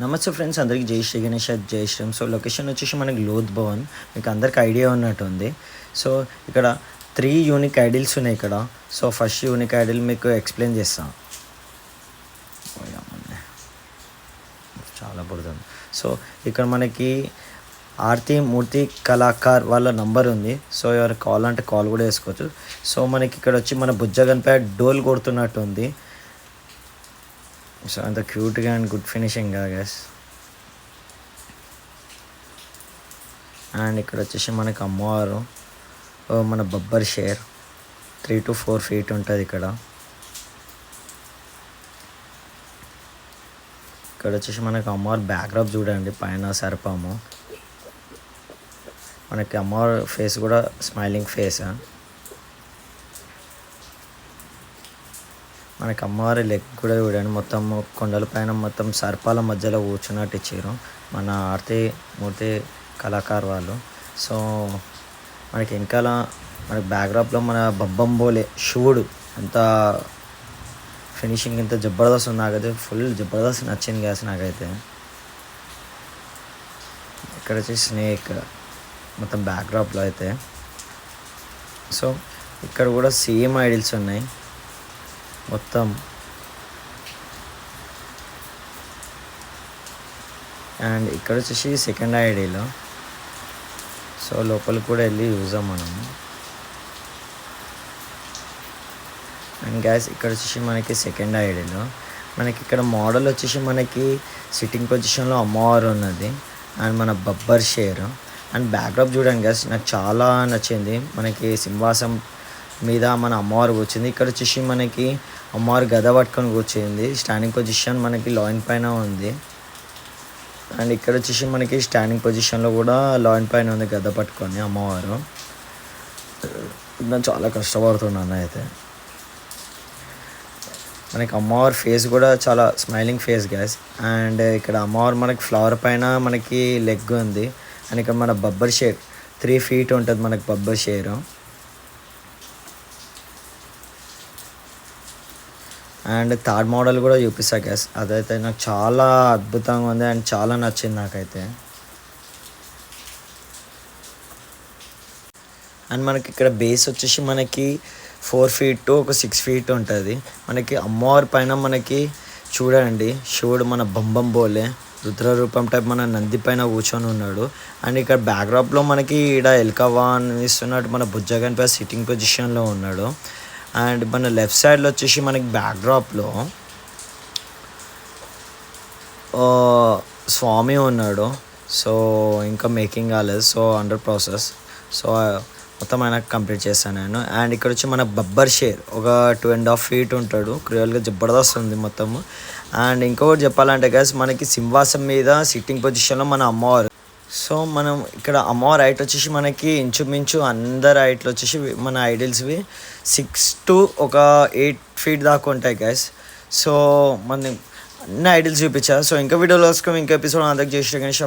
నమస్తే ఫ్రెండ్స్, అందరికీ జై శ్రీ గణేష్, జై శ్రీరామ్. సో లొకేషన్ వచ్చేసి మనకి లోత్ భవన్, మీకు అందరికి ఐడియా ఉన్నట్టుంది. సో ఇక్కడ 3 యూనిక్ ఐడిల్స్ ఉన్నాయి ఇక్కడ. సో ఫస్ట్ యూనిక్ ఐడిల్ మీకు ఎక్స్ప్లెయిన్ చేస్తాను. చాలా పడుతుంది. సో ఇక్కడ మనకి ఆర్తి మూర్తి కళాకార్ వాళ్ళ నంబర్ ఉంది. సో ఎవరు కాల్ అంటే కాల్ కూడా వేసుకోవచ్చు. సో మనకి ఇక్కడ వచ్చి మన బుజ్జగన్పై డోల్ కొడుతున్నట్టు ఉంది. సో అంత క్యూట్గా and good finishing gas. And ఇక్కడ వచ్చేసి మనకి అమ్మవారు మన బబ్బర్ షేర్ 3 to 4 feet ఉంటుంది ఇక్కడ. ఇక్కడ వచ్చేసి మనకి అమ్మవారు బ్యాక్డ్రాప్ చూడండి, పైన సర్పము. మనకి అమ్మవారి ఫేస్ కూడా స్మైలింగ్ ఫేస్. మనకి అమ్మవారి లెగ్ కూడా చూడండి, మొత్తం కొండల పైన మొత్తం సర్పాల మధ్యలో కూర్చున్నట్టు ఇచ్చారు మన ఆర్తి మూర్తి కళాకారు వాళ్ళు. సో మనకి వెనకాల మనకి బ్యాక్డ్రాప్లో మన బొంబోలే శివుడు అంత ఫినిషింగ్ ఇంత జబర్దస్త్ ఉంది. నాకైతే ఫుల్ జబర్దస్త్ నచ్చింది గ్యాస్ నాకైతే. ఇక్కడ వచ్చి స్నేక్ మొత్తం బ్యాక్డ్రాప్లో అయితే. సో ఇక్కడ కూడా సేమ్ ఐడిల్స్ ఉన్నాయి మొత్తం. అండ్ ఇక్కడ వచ్చేసి సెకండ్ ఐడీలో. సో లోపలికి కూడా వెళ్ళి చూసాం మనం. అండ్ గ్యాస్ ఇక్కడ వచ్చేసి మనకి సెకండ్ ఐడీలో మనకి ఇక్కడ మోడల్ వచ్చేసి మనకి సిట్టింగ్ పొజిషన్లో అమ్మవారు ఉన్నది అండ్ మన బబ్బర్ షేర్. అండ్ బ్యాక్డ్రాప్ చూడండి గ్యాస్, నాకు చాలా నచ్చింది. మనకి సింహాసం మీద మన అమ్మవారు కూర్చుంది. ఇక్కడ వచ్చేసి మనకి అమ్మవారు గద పట్టుకొని కూర్చుంది. స్టాండింగ్ పొజిషన్ మనకి లాయిన్ పైన ఉంది. అండ్ ఇక్కడ వచ్చేసి మనకి స్టాండింగ్ పొజిషన్లో కూడా లాయిన్ పైన ఉంది గద పట్టుకొని అమ్మవారు. నేను చాలా కష్టపడుతున్నాను అయితే. మనకి అమ్మవారి ఫేస్ కూడా చాలా స్మైలింగ్ ఫేస్ గ్యాస్. అండ్ ఇక్కడ అమ్మవారు మనకి ఫ్లవర్ పైన మనకి లెగ్ ఉంది. అండ్ ఇక్కడ మన బబ్బర్ షేర్ 3 feet ఉంటుంది మనకి Babbar share. And third model కూడా చూపిస్తా గ్యాస్. అదైతే నాకు చాలా అద్భుతంగా ఉంది అండ్ చాలా నచ్చింది నాకైతే. అండ్ మనకి ఇక్కడ బేస్ వచ్చేసి మనకి 4 feet to 6 feet ఉంటుంది. మనకి అమ్మవారి పైన మనకి చూడండి శివుడు మన బొంబోలే రుద్ర రూపం టైప్ మన నంది పైన కూర్చొని ఉన్నాడు. అండ్ ఇక్కడ బ్యాక్డ్రాప్లో మనకి ఇక్కడ ఎల్కవాన్ ఇస్తున్నట్టు మన బుజ్జగన్పై సిట్టింగ్ పొజిషన్లో ఉన్నాడు. అండ్ మన లెఫ్ట్ సైడ్లో వచ్చేసి మనకి బ్యాక్డ్రాప్లో స్వామి ఉన్నాడు. సో ఇంకా మేకింగ్ కాలేదు, సో అండర్ ప్రాసెస్. సో మొత్తం ఆయన కంప్లీట్ చేశాను నేను. అండ్ ఇక్కడ వచ్చి మన బబ్బర్ షేర్ ఒక 2.5 feet ఉంటాడు. క్రియల్గా జబర్దస్త్ ఉంది మొత్తము. అండ్ ఇంకొకటి చెప్పాలంటే గైస్, మనకి సింహాసం మీద సిట్టింగ్ పొజిషన్లో మన అమ్మవారు. సో మనం ఇక్కడ అమ్మవారి హైట్ వచ్చేసి మనకి ఇంచుమించు అందరి హైట్లు వచ్చేసి మన ఐడిల్స్వి 6 to 8 feet దాకా ఉంటాయి గైస్. సో మన అన్ని ఐడిల్స్ చూపించారు. సో ఇంకా వీడియోలో వస్తాం, ఇంకా ఎపిసోడ్ అందరికి చేసిన గణేష్.